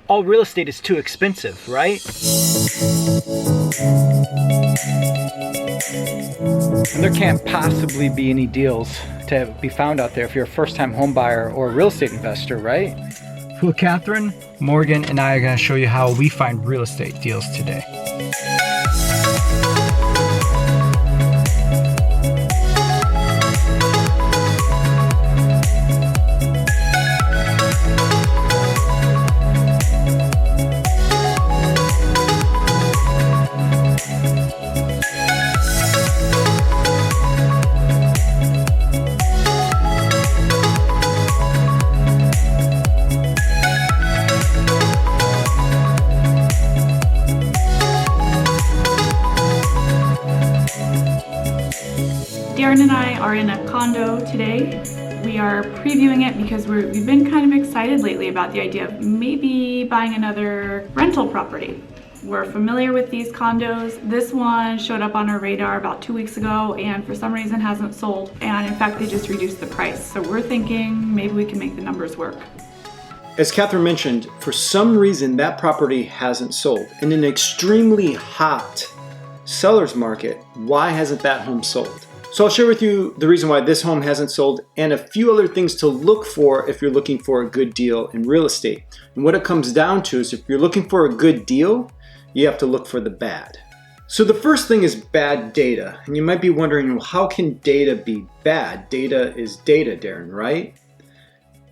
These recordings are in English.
all real estate is too expensive, right? And there can't possibly be any deals to be found out there if you're a first-time home buyer or a real estate investor, right? Well, Catherine, Morgan, and I are going to show you how we find real estate deals today. Darren and I are in a condo today. We are previewing it because we've been kind of excited lately about the idea of maybe buying another rental property. We're familiar with these condos. This one showed up on our radar about 2 weeks ago and for some reason hasn't sold. And in fact, they just reduced the price. So we're thinking maybe we can make the numbers work. As Catherine mentioned, for some reason that property hasn't sold. In an extremely hot seller's market, why hasn't that home sold? So I'll share with you the reason why this home hasn't sold and a few other things to look for if you're looking for a good deal in real estate. And what it comes down to is if you're looking for a good deal, you have to look for the bad. So the first thing is bad data. And you might be wondering, well, how can data be bad? Data is data, Darren, right?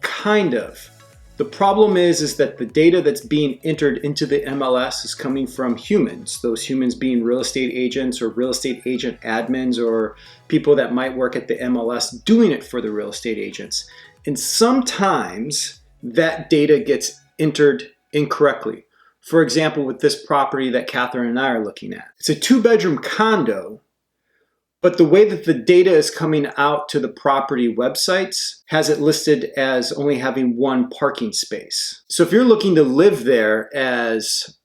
Kind of. The problem is that the data that's being entered into the MLS is coming from humans, those humans being real estate agents or real estate agent admins or people that might work at the MLS doing it for the real estate agents. And sometimes that data gets entered incorrectly. For example, with this property that Catherine and I are looking at. It's a 2-bedroom condo, but the way that the data is coming out to the property websites has it listed as only having 1 parking space. So if you're looking to live there as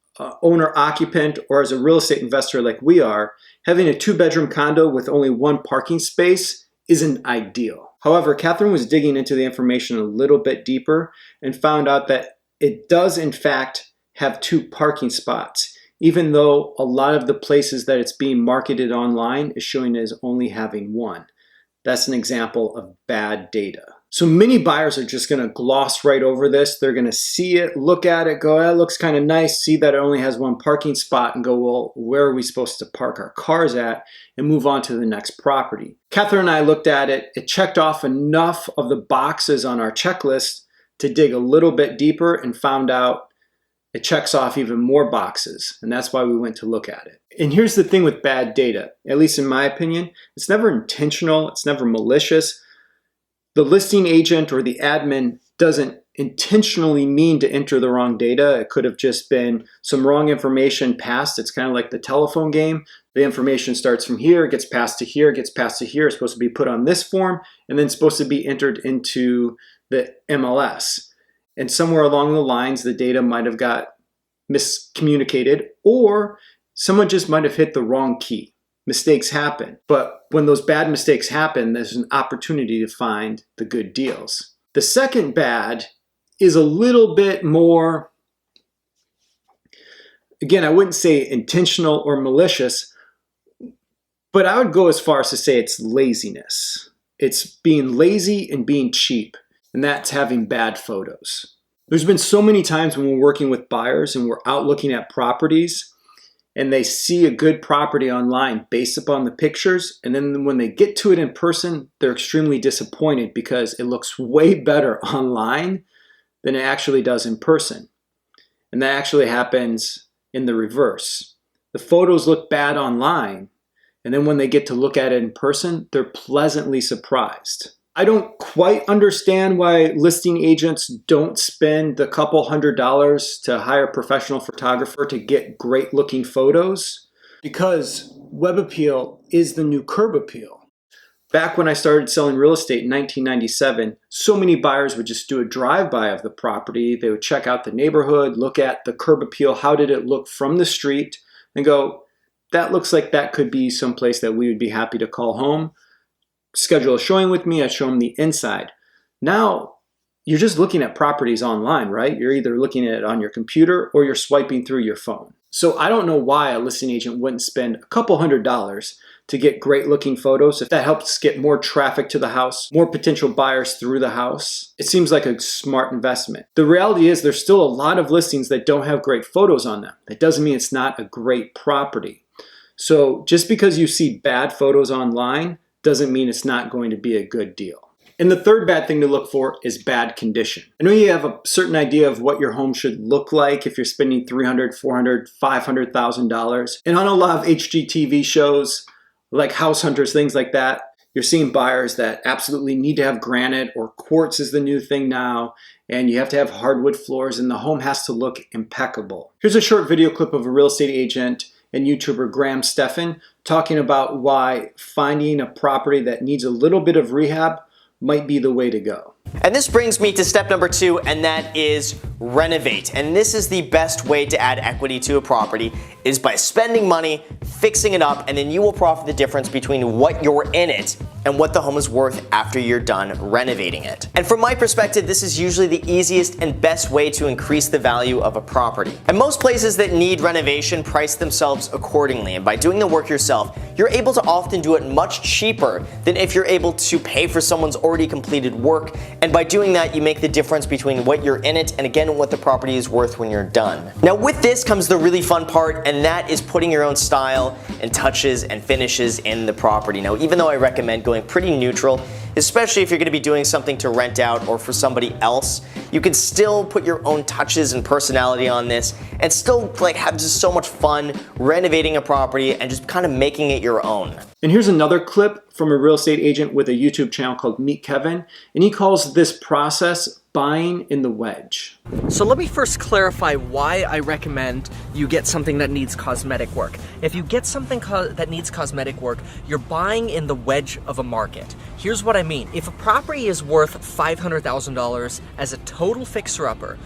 owner-occupant or as a real estate investor like we are, having a 2-bedroom condo with only 1 parking space isn't ideal. However, Catherine was digging into the information a little bit deeper and found out that it does in fact have 2 parking spots, even though a lot of the places that it's being marketed online is showing as only having 1. That's an example of bad data. So many buyers are just gonna gloss right over this. They're gonna see it, look at it, go, that looks kind of nice, see that it only has 1 parking spot and go, well, where are we supposed to park our cars at, and move on to the next property. Catherine and I looked at it. It checked off enough of the boxes on our checklist to dig a little bit deeper and found out it checks off even more boxes, and that's why we went to look at it. And here's the thing with bad data, at least in my opinion, it's never intentional, it's never malicious. The listing agent or the admin doesn't intentionally mean to enter the wrong data. It could have just been some wrong information passed. It's kind of like the telephone game. The information starts from here, gets passed to here, gets passed to here, it's supposed to be put on this form, and then supposed to be entered into the MLS. And somewhere along the lines, the data might have got miscommunicated, or someone just might have hit the wrong key. Mistakes happen. But when those bad mistakes happen, there's an opportunity to find the good deals. The second bad is a little bit more, again, I wouldn't say intentional or malicious, but I would go as far as to say it's laziness. It's being lazy and being cheap. And that's having bad photos. There's been so many times when we're working with buyers and we're out looking at properties and they see a good property online based upon the pictures, and then when they get to it in person, they're extremely disappointed because it looks way better online than it actually does in person. And that actually happens in the reverse. The photos look bad online, and then when they get to look at it in person, they're pleasantly surprised. I don't quite understand why listing agents don't spend the couple $100s to hire a professional photographer to get great looking photos, because web appeal is the new curb appeal. Back when I started selling real estate in 1997, so many buyers would just do a drive-by of the property. They would check out the neighborhood, look at the curb appeal, how did it look from the street, and go, that looks like that could be someplace that we would be happy to call home. Schedule a showing with me, I show them the inside. Now, you're just looking at properties online, right? You're either looking at it on your computer or you're swiping through your phone. So I don't know why a listing agent wouldn't spend a couple $100s to get great looking photos. If that helps get more traffic to the house, more potential buyers through the house, it seems like a smart investment. The reality is there's still a lot of listings that don't have great photos on them. That doesn't mean it's not a great property. So just because you see bad photos online doesn't mean it's not going to be a good deal. And the third bad thing to look for is bad condition. I know you have a certain idea of what your home should look like if you're spending $300,000, $400,000, $500,000. And on a lot of HGTV shows, like House Hunters, things like that, you're seeing buyers that absolutely need to have granite or quartz is the new thing now, and you have to have hardwood floors and the home has to look impeccable. Here's a short video clip of a real estate agent and YouTuber Graham Stephan talking about why finding a property that needs a little bit of rehab might be the way to go. And this brings me to step number 2, and that is renovate. And this is the best way to add equity to a property, is by spending money, fixing it up, and then you will profit the difference between what you're in it and what the home is worth after you're done renovating it. And from my perspective, this is usually the easiest and best way to increase the value of a property. And most places that need renovation price themselves accordingly, and by doing the work yourself, you're able to often do it much cheaper than if you're able to pay for someone's already completed work. And by doing that, you make the difference between what you're in it and again what the property is worth when you're done. Now with this comes the really fun part, and that is putting your own style and touches and finishes in the property. Now even though I recommend going pretty neutral, especially if you're going to be doing something to rent out or for somebody else, you can still put your own touches and personality on this and still have just so much fun renovating a property and just kind of making it your own. And here's another clip from a real estate agent with a YouTube channel called Meet Kevin, and he calls this process buying in the wedge. So let me first clarify why I recommend you get something that needs cosmetic work. If you get something that needs cosmetic work, you're buying in the wedge of a market. Here's what I mean. If a property is worth $500,000 as a total fixer-upper,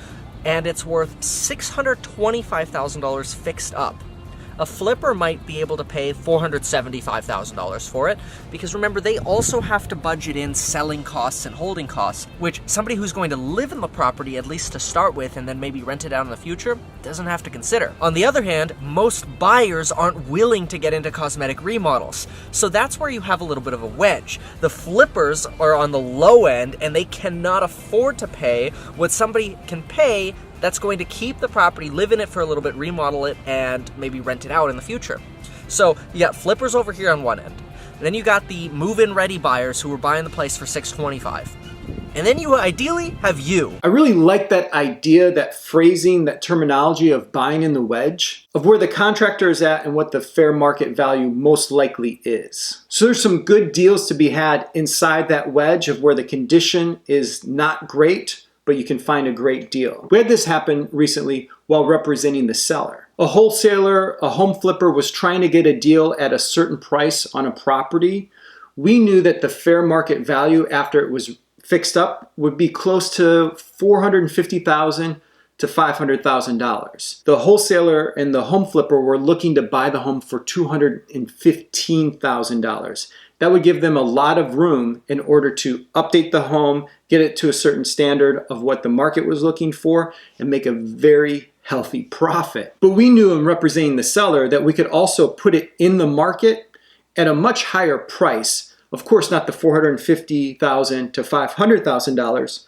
and it's worth $625,000 fixed up, a flipper might be able to pay $475,000 for it, because remember, they also have to budget in selling costs and holding costs, which somebody who's going to live in the property, at least to start with, and then maybe rent it out in the future, doesn't have to consider. On the other hand, most buyers aren't willing to get into cosmetic remodels, so that's where you have a little bit of a wedge. The flippers are on the low end, and they cannot afford to pay what somebody can pay that's going to keep the property, live in it for a little bit, remodel it, and maybe rent it out in the future. So you got flippers over here on one end. And then you got the move-in ready buyers who are buying the place for $625,000. And then you ideally have you. I really like that idea, that phrasing, that terminology of buying in the wedge, of where the contractor is at and what the fair market value most likely is. So there's some good deals to be had inside that wedge of where the condition is not great, but you can find a great deal. We had this happen recently while representing the seller. A wholesaler, a home flipper, was trying to get a deal at a certain price on a property. We knew that the fair market value after it was fixed up would be close to $450,000 to $500,000. The wholesaler and the home flipper were looking to buy the home for $215,000. That would give them a lot of room in order to update the home, get it to a certain standard of what the market was looking for, and make a very healthy profit. But we knew in representing the seller that we could also put it in the market at a much higher price. Of course, not the $450,000 to $500,000,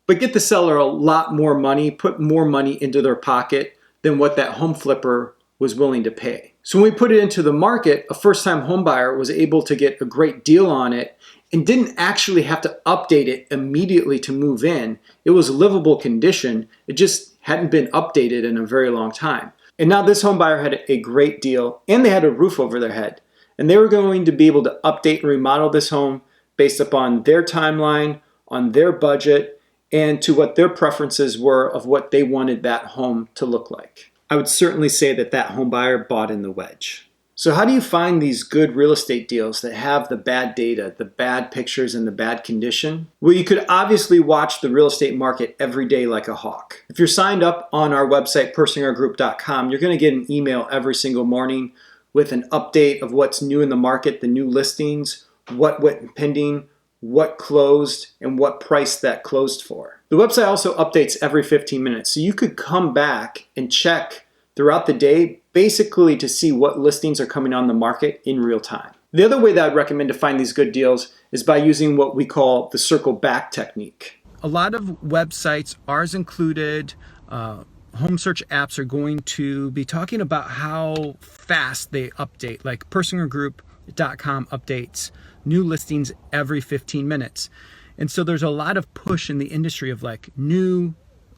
but get the seller a lot more money, put more money into their pocket than what that home flipper was willing to pay. So when we put it into the market, a first-time home buyer was able to get a great deal on it and didn't actually have to update it immediately to move in. It was a livable condition. It just hadn't been updated in a very long time. And now this home buyer had a great deal, and they had a roof over their head. And they were going to be able to update and remodel this home based upon their timeline, on their budget, and to what their preferences were of what they wanted that home to look like. I would certainly say that that home buyer bought in the wedge. So how do you find these good real estate deals that have the bad data, the bad pictures, and the bad condition? Well, you could obviously watch the real estate market every day like a hawk. If you're signed up on our website, PersingerGroup.com, you're going to get an email every single morning with an update of what's new in the market, the new listings, what went pending, what closed, and what price that closed for. The website also updates every 15 minutes, so you could come back and check throughout the day basically to see what listings are coming on the market in real time. The other way that I'd recommend to find these good deals is by using what we call the circle back technique. A lot of websites, ours included, home search apps are going to be talking about how fast they update. Like personalgroup.com updates new listings every 15 minutes. And so there's a lot of push in the industry of like new,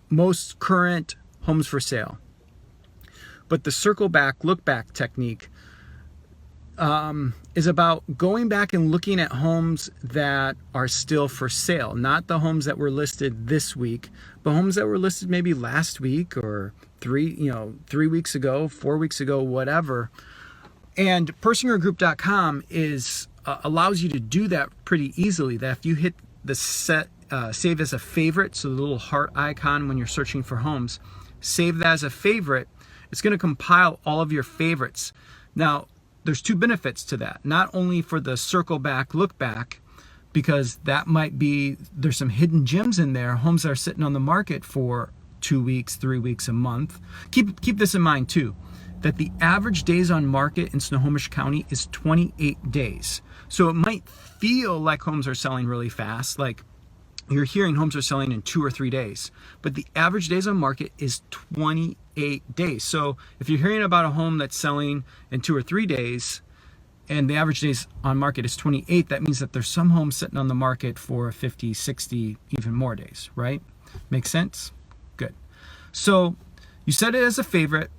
most current homes for sale. But the circle back, look back technique is about going back and looking at homes that are still for sale, not the homes that were listed this week, but homes that were listed maybe last week or 3 weeks ago, 4 weeks ago, whatever. And personalgroup.com is allows you to do that pretty easily. That if you hit the save as a favorite, so the little heart icon when you're searching for homes, save that as a favorite, it's going to compile all of your favorites. Now, there's 2 benefits to that. Not only for the circle back, look back, because that might be, there's some hidden gems in there, homes that are sitting on the market for 2 weeks, 3 weeks, a month. Keep this in mind too, that the average days on market in Snohomish County is 28 days. So it might feel like homes are selling really fast, like you're hearing homes are selling in 2 or 3 days, but the average days on market is 28 days. So if you're hearing about a home that's selling in 2 or 3 days and the average days on market is 28, that means that there's some homes sitting on the market for 50, 60, even more days, right? Make sense? Good. So you set it as a favorite.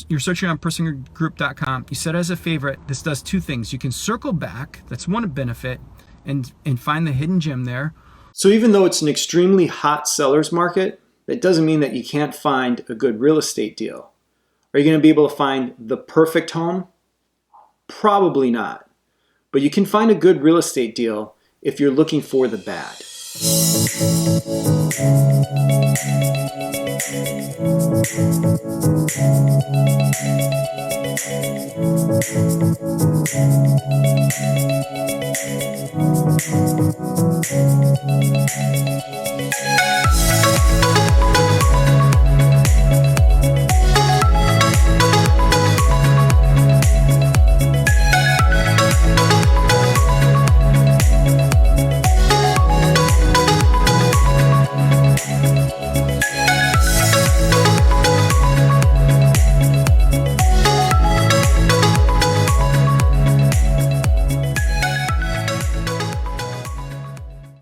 You're searching on personalgroup.com. You set it as a favorite. This does 2 things. You can circle back. That's one benefit, and find the hidden gem there. So even though it's an extremely hot seller's market, that doesn't mean that you can't find a good real estate deal. Are you going to be able to find the perfect home? Probably not. But you can find a good real estate deal if you're looking for the bad.